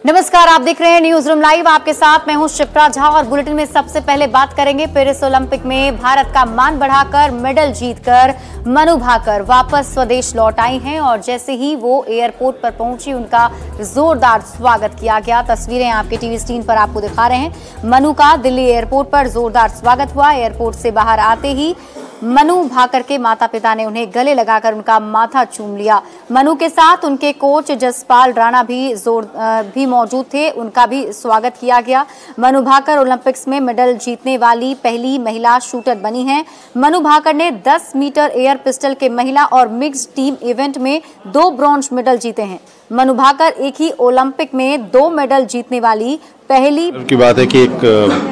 नमस्कार, आप देख रहे हैं न्यूज रूम लाइव। आपके साथ मैं हूं शिप्रा झा और बुलेटिन में सबसे पहले बात करेंगे पेरिस ओलंपिक में भारत का मान बढ़ाकर मेडल जीतकर मनु भाकर वापस स्वदेश लौट आई हैं और जैसे ही वो एयरपोर्ट पर पहुंची उनका जोरदार स्वागत किया गया। तस्वीरें आपके टीवी स्क्रीन पर आपको दिखा रहे हैं। मनु का दिल्ली एयरपोर्ट पर जोरदार स्वागत हुआ। एयरपोर्ट से बाहर आते ही मनु भाकर के माता पिता ने उन्हें गले लगाकर उनका माथा चूम लिया। मनु के साथ उनके कोच जसपाल राणा भी मौजूद थे, उनका भी स्वागत किया गया। मनु भाकर ओलंपिक्स में मेडल जीतने वाली पहली महिला शूटर बनी हैं। मनु भाकर ने 10 मीटर एयर पिस्टल के महिला और मिक्स्ड टीम इवेंट में 2 ब्रॉन्ज मेडल जीते हैं। मनु भाकर एक ही ओलंपिक में 2 मेडल जीतने वाली पहली की बात है कि एक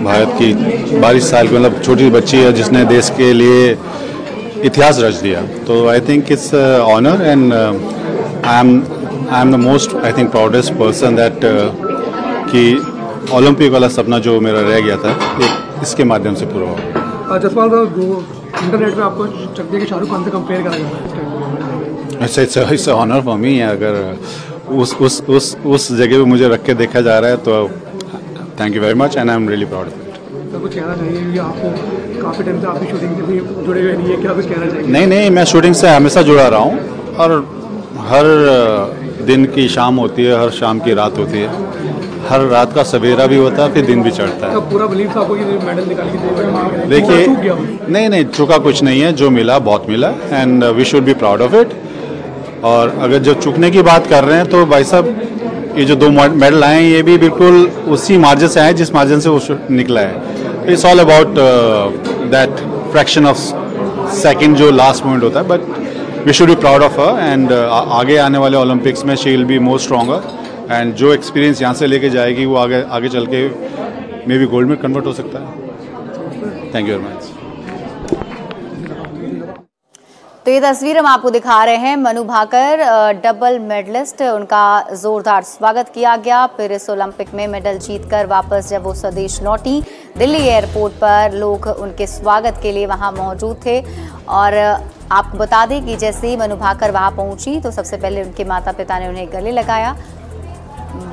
भारत की 22 साल की मतलब छोटी बच्ची है जिसने देश के लिए इतिहास रच दिया। तो I think it's honour and I am the most I think proudest person that कि ओलंपिक वाला सपना जो मेरा रह गया था इसके माध्यम से पूरा हुआ। जसपाल इंटरनेट में आपको चक दिया कि शाहरुख खान से कंपेयर करा जा रहा है। It's honour for me. अगर उस जगह पे मुझे रख के देखा जा रहा है तो thank you very much and I am really proud of it. तो कुछ कहना चाहिए, आपको काफ़ी टाइम से आपकी शूटिंग से भी जुड़े हुए नहीं है, क्या कुछ कहना चाहिए? नहीं, मैं शूटिंग से हमेशा जुड़ा रहा हूँ और हर दिन की शाम होती है, हर शाम की रात होती है, हर रात का सवेरा भी होता है, फिर दिन भी चढ़ता है। तो पूरा बिलीव था आपको कि मेडल निकाल के देखिए, नहीं चुका कुछ नहीं है, जो मिला बहुत मिला and we should be proud of it. और अगर जो चुकने की बात कर रहे हैं तो भाई साहब ये जो 2 मेडल आए हैं ये भी बिल्कुल उसी मार्जिन से आए जिस मार्जिन से वो निकला है। It's all about that fraction of second जो लास्ट मोमेंट होता है, but we should be proud of her and आगे आने वाले ओलंपिक्स में she will be more stronger and जो एक्सपीरियंस यहाँ से लेके जाएगी वो आगे चल के मे बी गोल्ड में कन्वर्ट हो सकता है। Thank you very much. तो ये तस्वीर हम आपको दिखा रहे हैं। मनु भाकर डबल मेडलिस्ट, उनका जोरदार स्वागत किया गया। पेरिस ओलंपिक में मेडल जीतकर वापस जब वो स्वदेश लौटी, दिल्ली एयरपोर्ट पर लोग उनके स्वागत के लिए वहां मौजूद थे। और आपको बता दें कि जैसे ही मनु भाकर वहां पहुंची तो सबसे पहले उनके माता पिता ने उन्हें गले लगाया।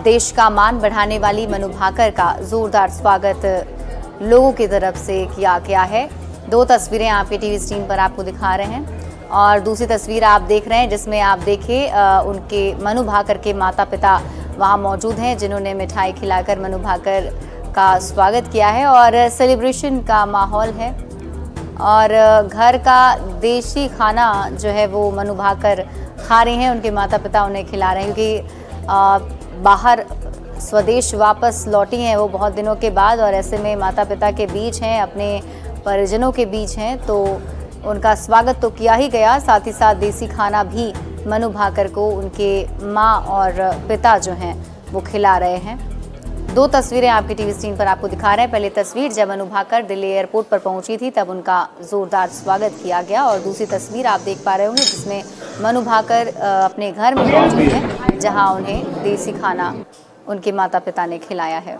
देश का मान बढ़ाने वाली मनु भाकर का जोरदार स्वागत लोगों की तरफ से किया गया है। 2 तस्वीरें आपके टीवी स्क्रीन पर आपको दिखा रहे हैं और दूसरी तस्वीर आप देख रहे हैं जिसमें आप देखिए उनके मनु भाकर के माता पिता वहां मौजूद हैं जिन्होंने मिठाई खिलाकर मनु भाकर का स्वागत किया है और सेलिब्रेशन का माहौल है। और घर का देसी खाना जो है वो मनु भाकर खा रहे हैं, उनके माता पिता उन्हें खिला रहे हैं क्योंकि बाहर स्वदेश वापस लौटी हैं वो बहुत दिनों के बाद और ऐसे में माता पिता के बीच हैं, अपने परिजनों के बीच हैं, तो उनका स्वागत तो किया ही गया, साथ ही साथ देसी खाना भी मनु भाकर को उनके माँ और पिता जो हैं वो खिला रहे हैं। 2 तस्वीरें आपकी टीवी स्क्रीन पर आपको दिखा रहे हैं। पहली तस्वीर जब मनु भाकर दिल्ली एयरपोर्ट पर पहुंची थी तब उनका जोरदार स्वागत किया गया और दूसरी तस्वीर आप देख पा रहे होंगे जिसमें मनु भाकर अपने घर में मौजूद हैं जहाँ उन्हें देसी खाना उनके माता पिता ने खिलाया है।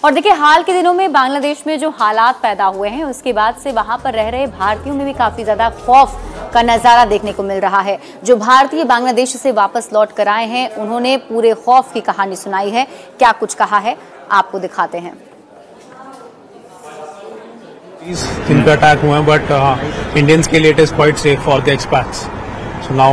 और देखिए, हाल के दिनों में बांग्लादेश में जो हालात पैदा हुए हैं उसके बाद से वहां पर रह रहे भारतीयों में भी काफी ज्यादा खौफ का नजारा देखने को मिल रहा है। जो भारतीय बांग्लादेश से वापस लौट कर आए हैं उन्होंने पूरे खौफ की कहानी सुनाई है। क्या कुछ कहा है आपको दिखाते हैं। इन पे अटैक हुए हैं बट इंडियंस के लिए it is quite safe for the expats. So now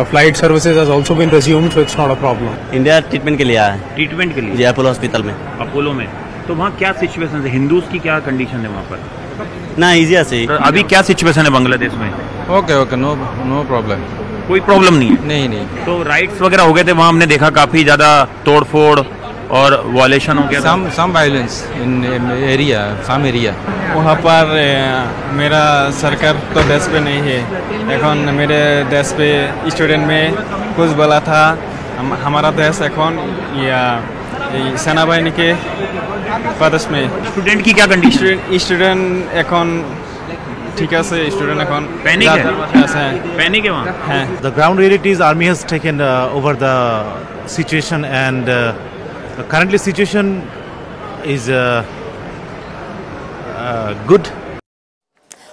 flight services has also been resumed, so it's not a problem. India treatment के लिए आया है। ट्रीटमेंट के लिए? जी, अपोलो हॉस्पिटल में। अपोलो में। तो वहाँ क्या सिचुएशन है? हिंदूज की क्या कंडीशन है वहाँ पर? ना इजिया से। तो अभी क्या सिचुएशन है बांग्लादेश में? Okay, no problem. कोई प्रॉब्लम नहीं है? नहीं। तो राइट्स वगैरह हो गए थे वहाँ, हमने देखा काफी ज्यादा तोड़ फोड़ और वायलेशन हो गया। Some violence in area, some area. वहाँ पर मेरा सरकार तो देश पे नहीं है। एखन मेरे देश पे स्टूडेंट में कुछ बोला था, हमारा देश एखन या सेना बाहिनी के प्रदेश में। स्टूडेंट की क्या कंडीशन? स्टूडेंट एखन ठीक है से स्टूडेंट एखन पैनिक है? पैनिक है वहाँ? The ground realities army has taken over the situation and Currently situation is good.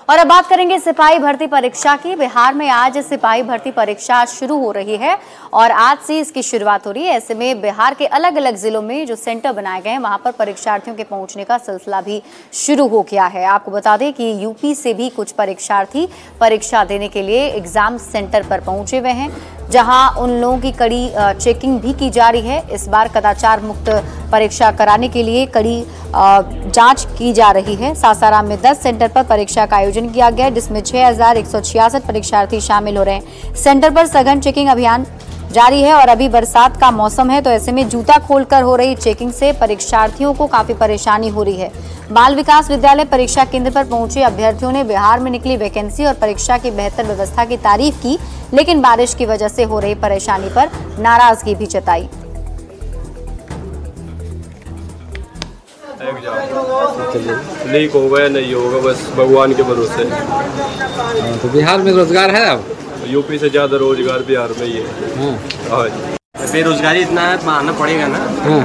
और अब बात करेंगे सिपाही भर्ती परीक्षा की। बिहार में आज सिपाही भर्ती परीक्षा शुरू हो रही है और आज से इसकी शुरुआत हो रही है। ऐसे में बिहार के अलग अलग जिलों में जो सेंटर बनाए गए हैं वहां पर परीक्षार्थियों के पहुंचने का सिलसिला भी शुरू हो गया है। आपको बता दें कि यूपी से भी कुछ परीक्षार्थी परीक्षा देने के लिए एग्जाम सेंटर पर पहुंचे हुए हैं, जहां उन लोगों की कड़ी चेकिंग भी की जा रही है। इस बार कदाचार मुक्त परीक्षा कराने के लिए कड़ी जांच की जा रही है। सासाराम में 10 सेंटर पर परीक्षा का आयोजन किया गया है, जिसमें 6166 परीक्षार्थी शामिल हो रहे हैं। सेंटर पर सघन चेकिंग अभियान जारी है और अभी बरसात का मौसम है, तो ऐसे में जूता खोलकर हो रही चेकिंग से परीक्षार्थियों को काफी परेशानी हो रही है। बाल विकास विद्यालय परीक्षा केंद्र पर पहुंचे अभ्यर्थियों ने बिहार में निकली वैकेंसी और परीक्षा की बेहतर व्यवस्था की तारीफ की, लेकिन बारिश की वजह से हो रही परेशानी पर नाराजगी भी जताई। लीक हो गया नहीं होगा, बस भगवान के भरोसे। तो बिहार में रोजगार है अब? यूपी से ज्यादा रोजगार बिहार में ही है। बेरोजगारी इतना है, मानना पड़ेगा ना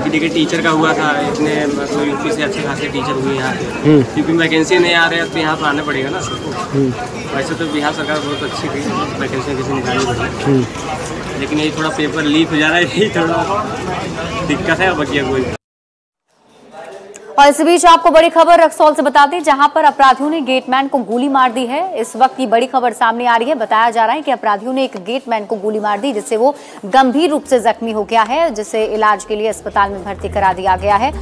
कि देखिए टीचर का हुआ था, इतने मतलब यूपी से अच्छे खासे टीचर हुए यहाँ के, यूपी में वैकेंसी नहीं आ रही है तो यहाँ पर आना पड़ेगा ना सबको। वैसे तो बिहार सरकार बहुत अच्छी थी, वैकेंसी किसी निकाली पड़ी, लेकिन ये थोड़ा पेपर लीक हो जा रहा है, यही थोड़ा दिक्कत है। बकिया कोई। और इस बीच आपको बड़ी खबर रक्सौल से बता दें, जहां पर अपराधियों ने गेटमैन को गोली मार दी है। इस वक्त की बड़ी खबर सामने आ रही है। बताया जा रहा है कि अपराधियों ने एक गेटमैन को गोली मार दी, जिससे वो गंभीर रूप से जख्मी हो गया है, जिसे इलाज के लिए अस्पताल में भर्ती करा दिया गया है।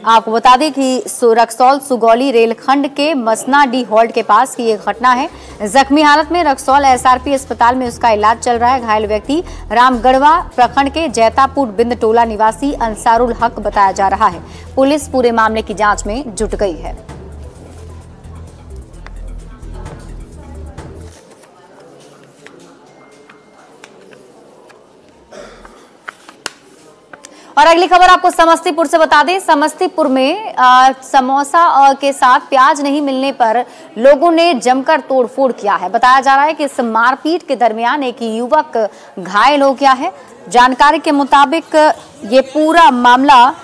आपको बता दें कि रक्सौल सुगौली रेलखंड के मसनाडी हॉल्ट के पास की ये घटना है। जख्मी हालत में रक्सौल एसआरपी अस्पताल में उसका इलाज चल रहा है। घायल व्यक्ति रामगढ़वा प्रखंड के जैतापुर बिंद टोला निवासी अंसारुल हक बताया जा रहा है। पुलिस पूरे मामले की जांच में जुट गई है। और अगली खबर आपको समस्तीपुर से बता दें। समस्तीपुर में समोसा के साथ प्याज नहीं मिलने पर लोगों ने जमकर तोड़फोड़ किया है। बताया जा रहा है कि इस मारपीट के दरमियान एक युवक घायल हो गया है। जानकारी के मुताबिक ये पूरा मामला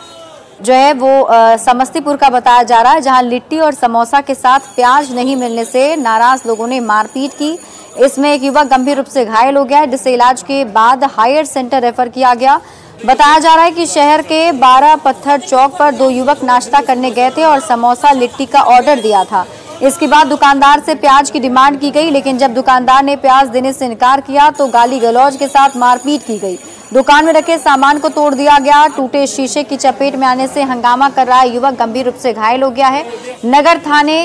जो है वो समस्तीपुर का बताया जा रहा है, जहां लिट्टी और समोसा के साथ प्याज नहीं मिलने से नाराज लोगों ने मारपीट की। इसमें एक युवक गंभीर रूप से घायल हो गया है, जिसे इलाज के बाद हायर सेंटर रेफर किया गया। बताया जा रहा है कि शहर के 12 पत्थर चौक पर 2 युवक नाश्ता करने गए थे और समोसा लिट्टी का ऑर्डर दिया था। इसके बाद दुकानदार से प्याज की डिमांड की गई, लेकिन जब दुकानदार ने प्याज देने से इनकार किया तो गाली गलौज के साथ मारपीट की गई। दुकान में रखे सामान को तोड़ दिया गया। टूटे शीशे की चपेट में आने से हंगामा कर रहा युवक गंभीर रूप से घायल हो गया है। नगर थाने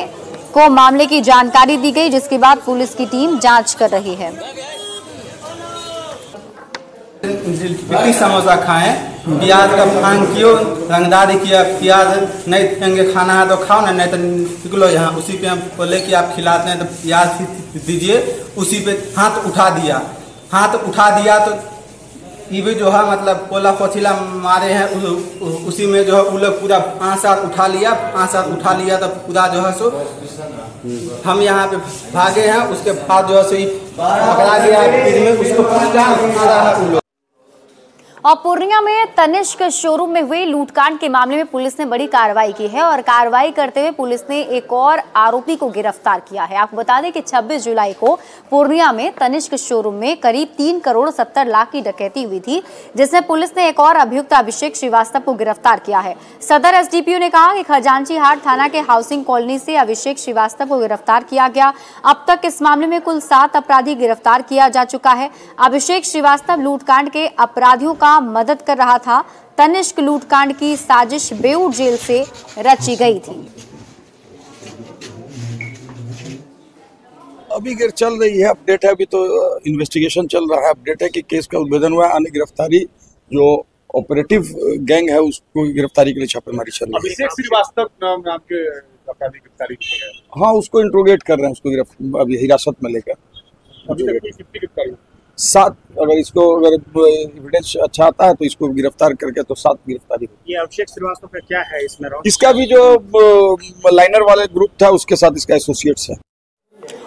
को मामले की जानकारी दी गई, जिसके बाद पुलिस की टीम जांच कर रही है। लिट्टी समोसा खाएं, प्याज का फान कियो, रंगदारी किया, प्याज नहीं देंगे खाना है तो खाओ ना, नहीं तो निकलो यहाँ। उसी पे हम बोले कि आप खिलाते हैं तो प्याज दीजिए। उसी पे हाथ उठा दिया तो ये भी जो है मतलब पोला पोछिला मारे हैं। उसी में जो है वो लोग पूरा 5 सात उठा लिया तो पूरा जो है सो हम यहाँ पे भागे हैं। उसके बाद जो है सो पकड़ा गया में उसको पूरा मारा है वो लोग। और पूर्णिया में तनिष्क शोरूम में हुए लूटकांड के मामले में पुलिस ने बड़ी कार्रवाई की है और कार्रवाई करते हुए पुलिस ने एक और आरोपी को गिरफ्तार किया है। आपको बता दें कि 26 जुलाई को पूर्णिया में तनिष्क शोरूम में करीब 3 करोड़ 70 लाख की डकैती हुई थी, जिसमें पुलिस ने एक और अभियुक्त अभिषेक श्रीवास्तव को गिरफ्तार किया है। सदर एसडीपीओ ने कहा कि खजांची हाट थाना के हाउसिंग कॉलोनी से अभिषेक श्रीवास्तव को गिरफ्तार किया गया। अब तक इस मामले में कुल 7 अपराधी गिरफ्तार किया जा चुका है। अभिषेक श्रीवास्तव लूटकांड के अपराधियों का मदद कर रहा था। तनिष्क लूटकांड की साजिश बेऊर जेल से रची गई थी। अभी चल रही है, अपडेट है, अभी तो इन्वेस्टिगेशन चल रहा है। अपडेट है कि केस का उद्भेदन हुआ, अन्य गिरफ्तारी जो ऑपरेटिव गैंग है उसको गिरफ्तारी के लिए छापेमारी चल रही है। अभिषेक श्रीवास्तव नाम के अपराधी गिरफ्तारी की है। हाँ, उसको इंट्रोगेट कर रहे हैं, उसको अभी हिरासत में लेकर। अभी तक कितनी गिरफ्तारी? 7। अगर एविडेंस अच्छा आता है तो इसको गिरफ्तार करके तो 7 गिरफ्तारी। ये अभिषेक श्रीवास्तव का क्या है इसमें? इसका भी जो लाइनर वाले ग्रुप था उसके साथ इसका एसोसिएट्स है।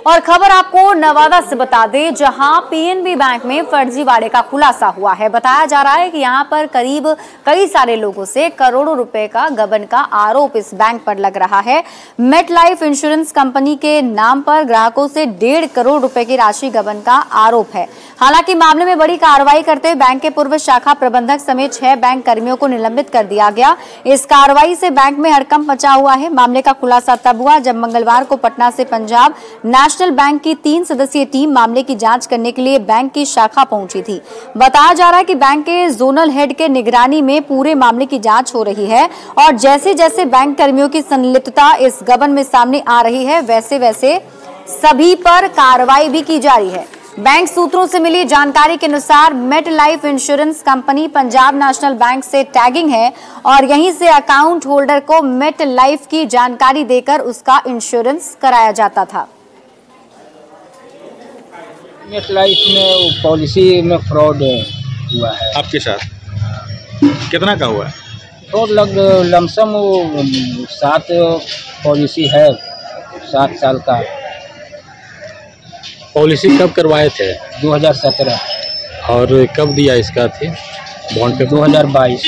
और खबर आपको नवादा से बता दें, जहां पीएनबी बैंक में फर्जीवाड़े का खुलासा हुआ है। बताया जा रहा है कि यहां पर करीब कई सारे लोगों से करोड़ों रुपए का गबन का आरोप इस बैंक पर लग रहा है। मेट लाइफ इंश्योरेंस कंपनी के नाम पर ग्राहकों से 1.5 करोड़ रुपए की राशि गबन का आरोप है। हालांकि मामले में बड़ी कार्रवाई करते हुए बैंक के पूर्व शाखा प्रबंधक समेत 6 बैंक कर्मियों को निलंबित कर दिया गया। इस कार्रवाई से बैंक में हड़कंप मचा हुआ है। मामले का खुलासा तब हुआ जब मंगलवार को पटना से पंजाब नेशनल बैंक की 3 सदस्यीय टीम मामले की जांच करने के लिए बैंक की शाखा पहुंची थी। बताया जा रहा है कि बैंक के जोनल हेड के निगरानी में पूरे मामले की जांच हो रही है और जैसे जैसे बैंक कर्मियों की संलिप्तता इस गबन में सामने आ रही है, वैसे वैसे सभी पर कार्रवाई भी की जा रही है। बैंक सूत्रों से मिली जानकारी के अनुसार MetLife insurance company Punjab National Bank से टैगिंग है और यहीं से अकाउंट होल्डर को मेट लाइफ की जानकारी देकर उसका इंश्योरेंस कराया जाता था। मेट लाइफ में पॉलिसी में फ्रॉड हुआ है। आपके साथ कितना का हुआ है? फ्रॉड लमसम 7 पॉलिसी है, 7 साल का। पॉलिसी कब करवाए थे? 2017। और कब दिया इसका थी बॉन्ड पे? 2022।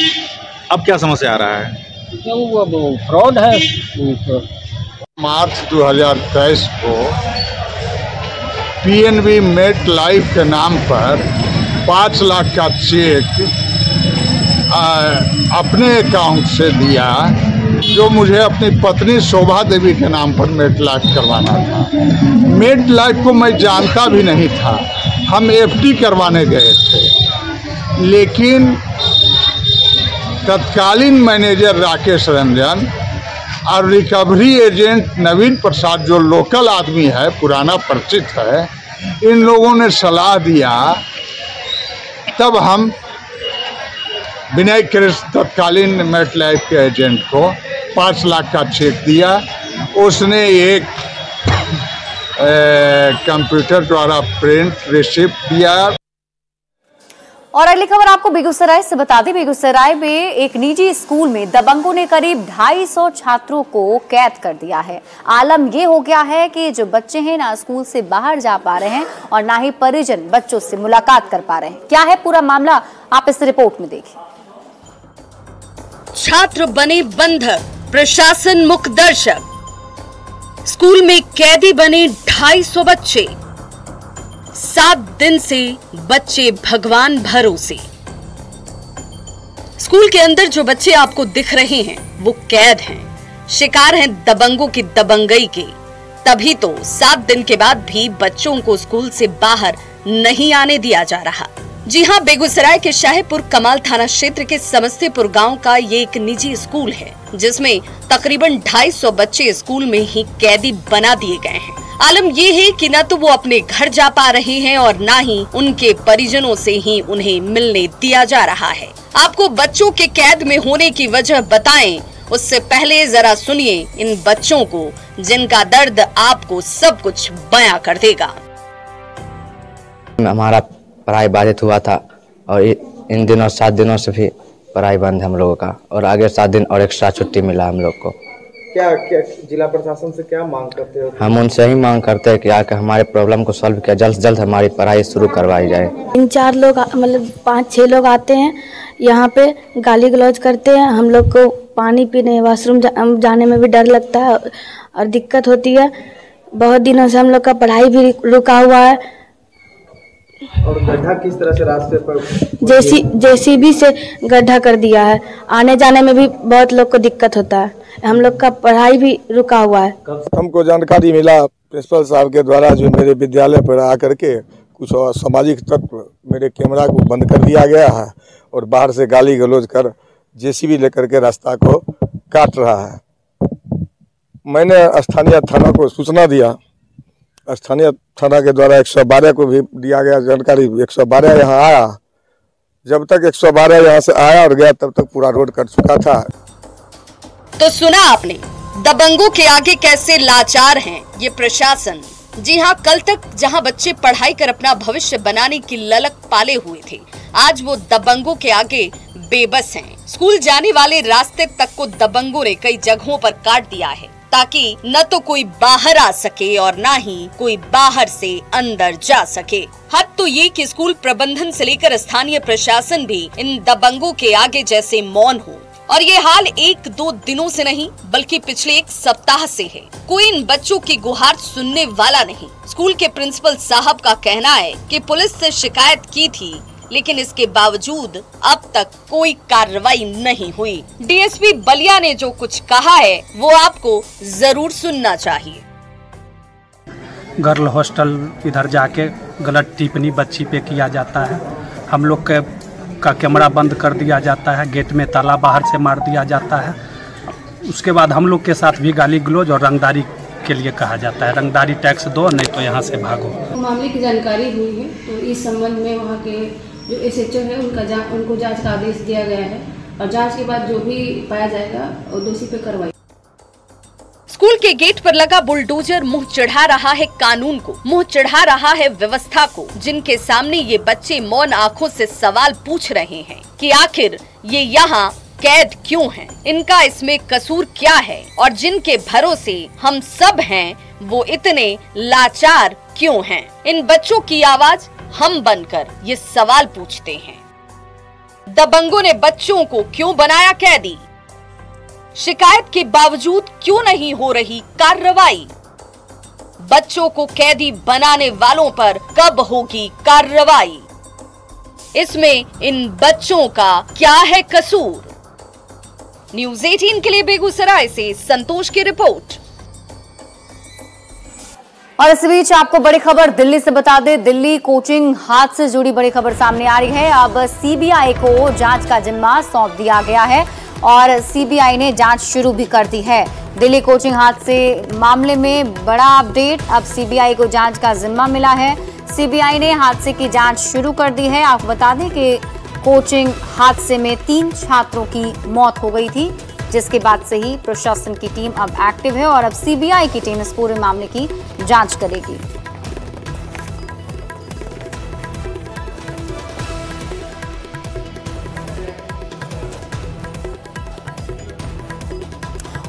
अब क्या समस्या आ रहा है? वो फ्रॉड है। मार्च 2023 को पीएनबी मेट लाइफ के नाम पर 5 लाख का चेक अपने अकाउंट से दिया, जो मुझे अपनी पत्नी शोभा देवी के नाम पर मेट लाइफ करवाना था। मेट लाइफ को मैं जानता भी नहीं था। हम एफडी करवाने गए थे, लेकिन तत्कालीन मैनेजर राकेश रंजन और रिकवरी एजेंट नवीन प्रसाद, जो लोकल आदमी है, पुराना परिचित है, इन लोगों ने सलाह दिया। तब हम विनय कृष्ण तत्कालीन मेट लाइफ के एजेंट को 5 लाख का चेक दिया। उसने एक कंप्यूटर द्वारा प्रिंट रिसिप्ट दिया। और अगली खबर आपको बेगूसराय से बता दें, बेगूसराय में एक निजी स्कूल में दबंगों ने करीब 250 छात्रों को कैद कर दिया है। आलम ये हो गया है कि जो बच्चे हैं ना स्कूल से बाहर जा पा रहे हैं और ना ही परिजन बच्चों से मुलाकात कर पा रहे हैं। क्या है पूरा मामला, आप इस रिपोर्ट में देखिए। छात्र बने बंधक, प्रशासन मुख्य दर्शक। स्कूल में कैदी बने 250 बच्चे। 7 दिन से बच्चे भगवान भरोसे। स्कूल के अंदर जो बच्चे आपको दिख रहे हैं वो कैद हैं, शिकार हैं दबंगों की दबंगई के। तभी तो 7 दिन के बाद भी बच्चों को स्कूल से बाहर नहीं आने दिया जा रहा। जी हां, बेगूसराय के शाहपुर कमाल थाना क्षेत्र के समस्तीपुर गांव का ये एक निजी स्कूल है, जिसमें तकरीबन 250 बच्चे स्कूल में ही कैदी बना दिए गए हैं। आलम ये है कि न तो वो अपने घर जा पा रहे हैं और न ही उनके परिजनों से ही उन्हें मिलने दिया जा रहा है। आपको बच्चों के कैद में होने की वजह बताएं, उससे पहले जरा सुनिए इन बच्चों को, जिनका दर्द आपको सब कुछ बयां कर देगा। हमारा पढ़ाई बाधित हुआ था और इन दिनों 7 दिनों से भी पढ़ाई बंद है हम लोगों का, और आगे 7 दिन और एक्स्ट्रा छुट्टी मिला हम लोग को। क्या जिला प्रशासन से क्या मांग करते हो? हम उनसे ही मांग करते हैं कि आके हमारे प्रॉब्लम को सॉल्व किया, जल्द से जल्द हमारी पढ़ाई शुरू करवाई जाए। 3-4 लोग मतलब 5-6 लोग आते हैं यहाँ पे, गाली गलौज करते हैं। हम लोग को पानी पीने, वॉशरूम जाने में भी डर लगता है और दिक्कत होती है। बहुत दिनों से हम लोग का पढ़ाई भी रुका हुआ है। और गड्ढा किस तरह से रास्ते पर? जेसीबी से गड्ढा कर दिया है। आने जाने में भी बहुत लोग को दिक्कत होता है। हम लोग का पढ़ाई भी रुका हुआ है। हमको जानकारी मिला प्रिंसिपल साहब के द्वारा, जो मेरे विद्यालय पर आकर के कुछ असामाजिक तत्व मेरे कैमरा को बंद कर दिया गया है और बाहर से गाली गलौज कर जेसीबी लेकर के रास्ता को काट रहा है। मैंने स्थानीय थाना को सूचना दिया। स्थानीय थाना के द्वारा 112 को भी दिया गया जानकारी। 112 यहाँ आया। जब तक 112 यहाँ से आया और गया, तब तक पूरा रोड कट चुका था। तो सुना आपने, दबंगों के आगे कैसे लाचार हैं ये प्रशासन। जी हाँ, कल तक जहाँ बच्चे पढ़ाई कर अपना भविष्य बनाने की ललक पाले हुए थे, आज वो दबंगों के आगे बेबस हैं। स्कूल जाने वाले रास्ते तक को दबंगों ने कई जगहों पर काट दिया है। ताकि न तो कोई बाहर आ सके और न ही कोई बाहर से अंदर जा सके। हद तो ये कि स्कूल प्रबंधन से लेकर स्थानीय प्रशासन भी इन दबंगों के आगे जैसे मौन हो। और ये हाल 1-2 दिनों से नहीं बल्कि पिछले 1 सप्ताह से है। कोई इन बच्चों की गुहार सुनने वाला नहीं। स्कूल के प्रिंसिपल साहब का कहना है कि पुलिस से शिकायत की थी, लेकिन इसके बावजूद अब तक कोई कार्रवाई नहीं हुई। डीएसपी बलिया ने जो कुछ कहा है वो आपको जरूर सुनना चाहिए। गर्ल हॉस्टल इधर जाके गलत टिप्पणी बच्ची पे किया जाता है। हम लोग का कैमरा बंद कर दिया जाता है, गेट में ताला बाहर से मार दिया जाता है। उसके बाद हम लोग के साथ भी गाली गलौज और रंगदारी के लिए कहा जाता है, रंगदारी टैक्स दो नहीं तो यहाँ से भागो। मामले की जानकारी हुई है तो इस संबंध में वहाँ के जो SHO है उनको जांच का आदेश दिया गया है और जांच के बाद जो भी पाया जाएगा और दोषी पे कार्रवाई। स्कूल के गेट पर लगा बुलडोजर मुंह चढ़ा रहा है कानून को, मुंह चढ़ा रहा है व्यवस्था को, जिनके सामने ये बच्चे मौन आंखों से सवाल पूछ रहे हैं कि आखिर ये यहाँ कैद क्यों हैं? इनका इसमें कसूर क्या है? और जिनके भरोसे हम सब हैं वो इतने लाचार क्यों हैं? इन बच्चों की आवाज हम बनकर ये सवाल पूछते हैं। दबंगों ने बच्चों को क्यों बनाया कैदी? शिकायत के बावजूद क्यों नहीं हो रही कार्रवाई? बच्चों को कैदी बनाने वालों पर कब होगी कार्रवाई? इसमें इन बच्चों का क्या है कसूर? न्यूज़ 18 के लिए बेगूसराय से संतोष की रिपोर्ट। और इस बीच आपको बड़ी खबर दिल्ली से बता दें, दिल्ली कोचिंग हादसे से जुड़ी बड़ी खबर सामने आ रही है। अब सीबीआई को जांच का जिम्मा सौंप दिया गया है और सीबीआई ने जांच शुरू भी कर दी है। दिल्ली कोचिंग हादसे मामले में बड़ा अपडेट, अब सीबीआई को जांच का जिम्मा मिला है। सीबीआई ने हादसे की जांच शुरू कर दी है। आपको बता दें कि कोचिंग हादसे में 3 छात्रों की मौत हो गई थी, जिसके बाद से ही प्रशासन की टीम अब एक्टिव है और अब सीबीआई की टीम इस पूरे मामले की जांच करेगी।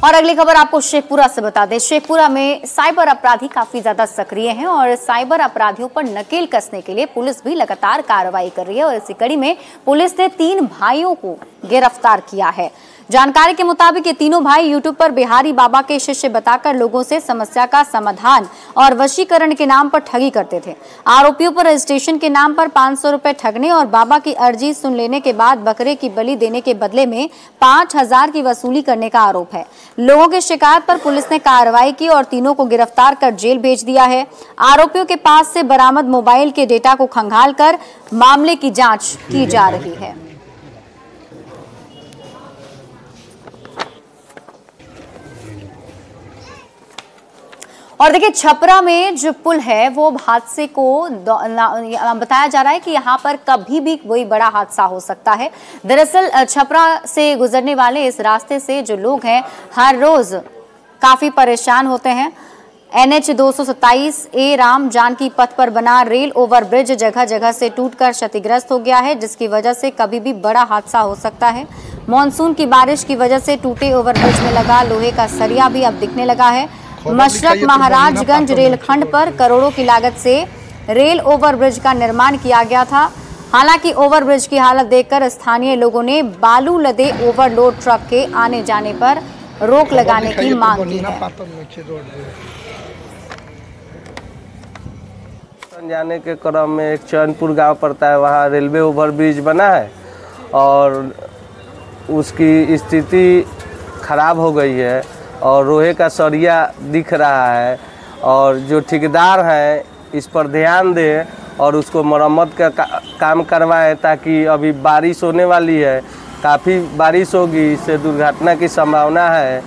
और अगली खबर आपको शेखपुरा से बता दें, शेखपुरा में साइबर अपराधी काफी ज्यादा सक्रिय हैं और साइबर अपराधियों पर नकेल कसने के लिए पुलिस भी लगातार कार्रवाई कर रही है और इसी कड़ी में पुलिस ने 3 भाइयों को गिरफ्तार किया है। जानकारी के मुताबिक ये तीनों भाई यूट्यूब पर बिहारी बाबा के शिष्य बताकर लोगों से समस्या का समाधान और वशीकरण के नाम पर ठगी करते थे। आरोपियों पर रजिस्ट्रेशन के नाम पर 500 रुपए ठगने और बाबा की अर्जी सुन लेने के बाद बकरे की बलि देने के बदले में 5000 की वसूली करने का आरोप है। लोगों की शिकायत पर पुलिस ने कार्रवाई की और तीनों को गिरफ्तार कर जेल भेज दिया है। आरोपियों के पास से बरामद मोबाइल के डेटा को खंगाल कर मामले की जांच की जा रही है। और देखिए, छपरा में जो पुल है वो हादसे को बताया जा रहा है कि यहाँ पर कभी भी कोई बड़ा हादसा हो सकता है। दरअसल छपरा से गुजरने वाले इस रास्ते से जो लोग हैं हर रोज काफी परेशान होते हैं। NH 227 ए राम जानकी पथ पर बना रेल ओवरब्रिज जगह जगह से टूटकर क्षतिग्रस्त हो गया है, जिसकी वजह से कभी भी बड़ा हादसा हो सकता है। मानसून की बारिश की वजह से टूटे ओवरब्रिज में लगा लोहे का सरिया भी अब दिखने लगा है। मशरक महाराजगंज रेलखंड पर करोड़ों की लागत से रेल ओवरब्रिज का निर्माण किया गया था। हालांकि ओवरब्रिज की हालत देखकर स्थानीय लोगों ने बालू लदे ओवरलोड ट्रक के आने जाने पर रोक लगाने की मांग की है। जाने के क्रम में एक चैनपुर गांव पड़ता है, वहाँ रेलवे ओवरब्रिज बना है और उसकी स्थिति खराब हो गई है और लोहे का सरिया दिख रहा है और जो ठेकेदार हैं इस पर ध्यान दें और उसको मरम्मत का काम करवाएं, ताकि अभी बारिश होने वाली है, काफ़ी बारिश होगी, इससे दुर्घटना की संभावना है।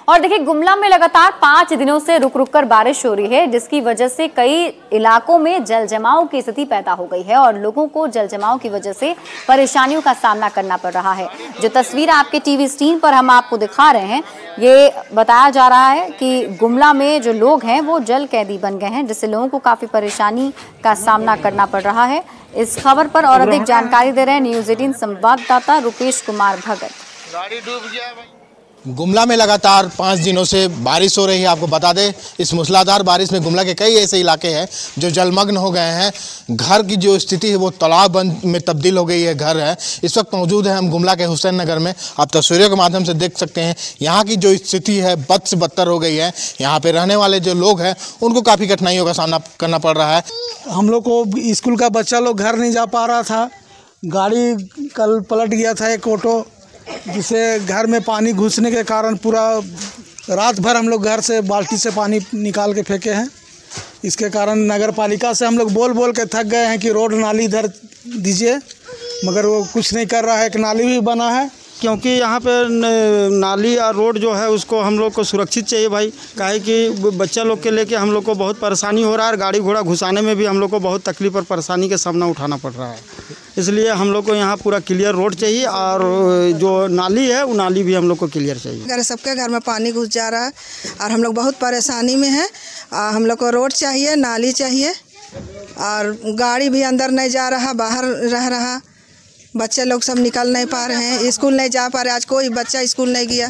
और देखिए, गुमला में लगातार 5 दिनों से रुक रुक कर बारिश हो रही है, जिसकी वजह से कई इलाकों में जल जमाव की स्थिति पैदा हो गई है और लोगों को जल जमाव की वजह से परेशानियों का सामना करना पड़ रहा है। जो तस्वीर आपके टीवी स्क्रीन पर हम आपको दिखा रहे हैं, ये बताया जा रहा है कि गुमला में जो लोग हैं वो जल कैदी बन गए हैं, जिससे लोगों को काफी परेशानी का सामना करना पड़ रहा है। इस खबर पर और अधिक जानकारी दे रहे हैं न्यूज़ 18 संवाददाता रुपेश कुमार भगत। गुमला में लगातार 5 दिनों से बारिश हो रही है। आपको बता दें, इस मूसलाधार बारिश में गुमला के कई ऐसे इलाके हैं जो जलमग्न हो गए हैं। घर की जो स्थिति है वो तालाब में तब्दील हो गई है। घर है, इस वक्त मौजूद है हम गुमला के हुसैन नगर में। आप तस्वीरों के माध्यम से देख सकते हैं यहाँ की जो स्थिति है बद से बदतर हो गई है। यहाँ पे रहने वाले जो लोग हैं उनको काफ़ी कठिनाइयों का सामना करना पड़ रहा है। हम लोग को स्कूल का बच्चा लोग घर नहीं जा पा रहा था। गाड़ी कल पलट गया था एक ऑटो, जिसे घर में पानी घुसने के कारण पूरा रात भर हम लोग घर से बाल्टी से पानी निकाल के फेंके हैं। इसके कारण नगर पालिका से हम लोग बोल बोल के थक गए हैं कि रोड नाली इधर दीजिए, मगर वो कुछ नहीं कर रहा है। एक नाली भी बना है, क्योंकि यहाँ पे नाली और रोड जो है उसको हम लोग को सुरक्षित चाहिए भाई। काहे कि बच्चा लोग के लेके हम लोग को बहुत परेशानी हो रहा है और गाड़ी घोड़ा घुसाने में भी हम लोग को बहुत तकलीफ और परेशानी का सामना उठाना पड़ रहा है। इसलिए हम लोग को यहाँ पूरा क्लियर रोड चाहिए और जो नाली है वो नाली भी हम लोग को क्लियर चाहिए। अगर सबके घर में पानी घुस जा रहा है और हम लोग बहुत परेशानी में हैं। हम लोग को रोड चाहिए, नाली चाहिए और गाड़ी भी अंदर नहीं जा रहा, बाहर रह रहा। बच्चे लोग सब निकल नहीं पा रहे हैं, स्कूल नहीं जा पा रहे। आज कोई बच्चा स्कूल नहीं गया।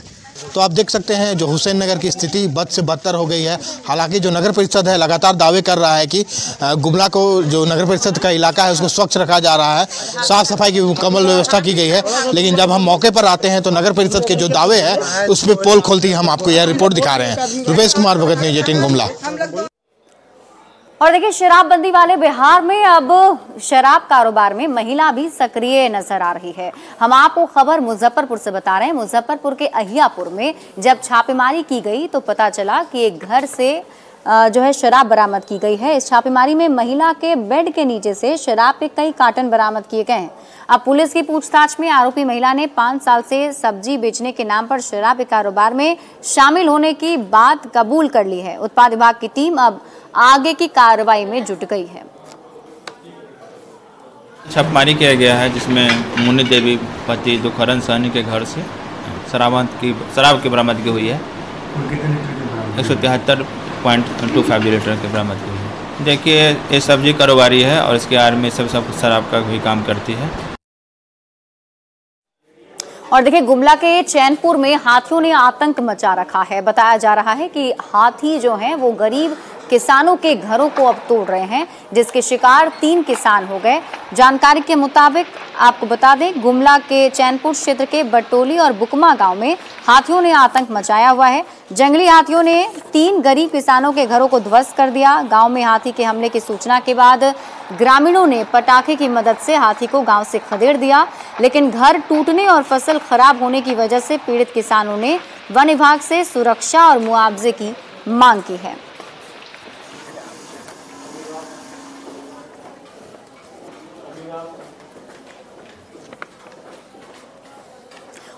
तो आप देख सकते हैं जो हुसैन नगर की स्थिति बद से बदतर हो गई है। हालांकि जो नगर परिषद है लगातार दावे कर रहा है कि गुमला को जो नगर परिषद का इलाका है उसको स्वच्छ रखा जा रहा है, साफ सफाई की मुकम्मल व्यवस्था की गई है। लेकिन जब हम मौके पर आते हैं तो नगर परिषद के जो दावे हैं उस पर पोल खोलती हम आपको यह रिपोर्ट दिखा रहे हैं। रुपेश कुमार भगत, न्यूज़ 18 गुमला। और देखिए, शराबबंदी वाले बिहार में अब शराब कारोबार में महिला भी सक्रिय नजर आ रही है। हम आपको खबर मुजफ्फरपुर से बता रहे हैं। मुजफ्फरपुर के अहियापुर में जब छापेमारी की गई तो पता चला कि एक घर से जो है शराब बरामद की गई है। इस छापेमारी में महिला के बेड के नीचे से शराब के कई कार्टन बरामद किए गए हैं। अब पुलिस की पूछताछ में आरोपी महिला ने 5 साल से सब्जी बेचने के नाम पर शराब के कारोबार में शामिल होने की बात कबूल कर ली है। उत्पाद विभाग की टीम अब आगे की कार्रवाई में जुट गई है। छापेमारी किया गया है जिसमें मुन्नी देवी पति दुखरन सहनी के घर से शराब की बरामदगी हुई है। 173.25 लीटर की बरामदगी हुई है। देखिए, ये सब्जी कारोबारी है और इसके आड़ में सब शराब का भी काम करती है। और देखिए, गुमला के चैनपुर में हाथियों ने आतंक मचा रखा है। बताया जा रहा है कि हाथी जो हैं वो गरीब किसानों के घरों को अब तोड़ रहे हैं, जिसके शिकार 3 किसान हो गए। जानकारी के मुताबिक आपको बता दें, गुमला के चैनपुर क्षेत्र के बटोली और बुकमा गांव में हाथियों ने आतंक मचाया हुआ है। जंगली हाथियों ने 3 गरीब किसानों के घरों को ध्वस्त कर दिया। गांव में हाथी के हमले की सूचना के बाद ग्रामीणों ने पटाखे की मदद से हाथी को गांव से खदेड़ दिया, लेकिन घर टूटने और फसल खराब होने की वजह से पीड़ित किसानों ने वन विभाग से सुरक्षा और मुआवजे की मांग की है।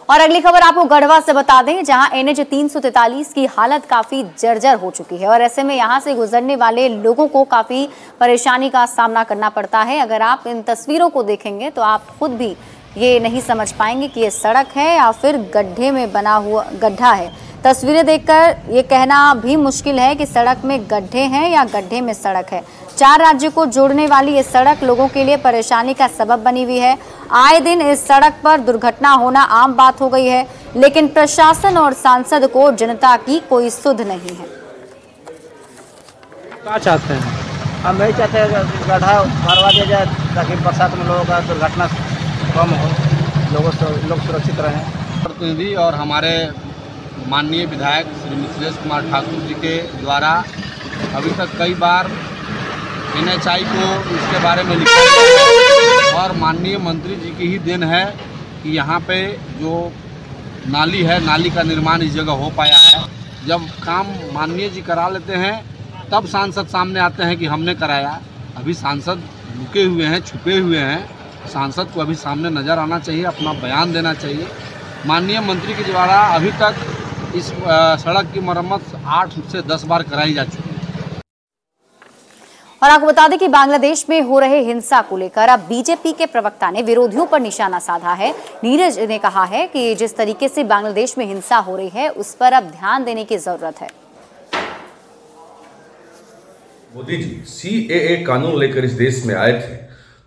और अगली खबर आपको गढ़वा से बता दें, जहां NH 343 की हालत काफी जर्जर हो चुकी है और ऐसे में यहां से गुजरने वाले लोगों को काफी परेशानी का सामना करना पड़ता है। अगर आप इन तस्वीरों को देखेंगे तो आप खुद भी ये नहीं समझ पाएंगे कि ये सड़क है या फिर गड्ढे में बना हुआ गड्ढा है। तस्वीरें देखकर ये कहना भी मुश्किल है कि सड़क में गड्ढे हैं या गड्ढे में सड़क है। 4 राज्यों को जोड़ने वाली ये सड़क लोगों के लिए परेशानी का सबब बनी हुई है। आए दिन इस सड़क पर दुर्घटना होना आम बात हो गई है, लेकिन प्रशासन और सांसद को जनता की कोई सुध नहीं है। क्या चाहते हैं? हम यही चाहते हैं गड्ढा भरवा दिया जाए ताकि बरसात में लोगों का दुर्घटना कम हो, लोग सुरक्षित रहें। प्रतिनिधि और हमारे माननीय विधायक श्री मिथिलेश कुमार ठाकुर जी के द्वारा अभी तक कई बार NHI को इसके बारे में लिखा है और माननीय मंत्री जी की ही देन है कि यहाँ पे जो नाली है, नाली का निर्माण इस जगह हो पाया है। जब काम माननीय जी करा लेते हैं तब सांसद सामने आते हैं कि हमने कराया। अभी सांसद लुके हुए हैं, छुपे हुए हैं। सांसद को अभी सामने नज़र आना चाहिए, अपना बयान देना चाहिए। माननीय मंत्री के द्वारा अभी तक इस सड़क की मरम्मत 8 से 10 बार कराई जा चुकी है। और आपको बता दें कि बांग्लादेश में हो रहे हिंसा को लेकर अब बीजेपी के प्रवक्ता ने विरोधियों पर निशाना साधा है। नीरज ने कहा है कि जिस तरीके से बांग्लादेश में हिंसा हो रही है उस पर अब ध्यान देने की जरूरत है। मोदी जी CAA कानून लेकर इस देश में आए थे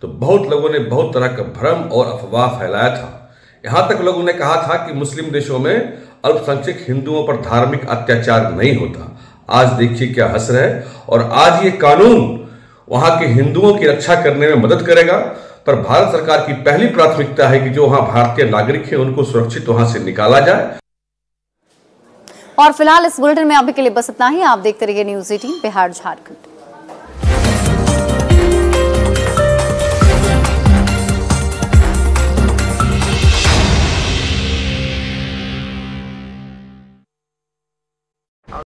तो बहुत लोगों ने बहुत तरह का भ्रम और अफवाह फैलाया था। यहाँ तक लोगों ने कहा था कि मुस्लिम देशों में अल्पसंख्यक हिंदुओं पर धार्मिक अत्याचार नहीं होता। आज देखिए क्या हसर है। और आज ये कानून वहां के हिंदुओं की रक्षा करने में मदद करेगा, पर भारत सरकार की पहली प्राथमिकता है कि जो वहां भारतीय नागरिक हैं उनको सुरक्षित वहां से निकाला जाए। और फिलहाल इस बुलेटिन में अभी के लिए बस इतना ही। आप देखते रहिए न्यूज़ 18 बिहार झारखंड।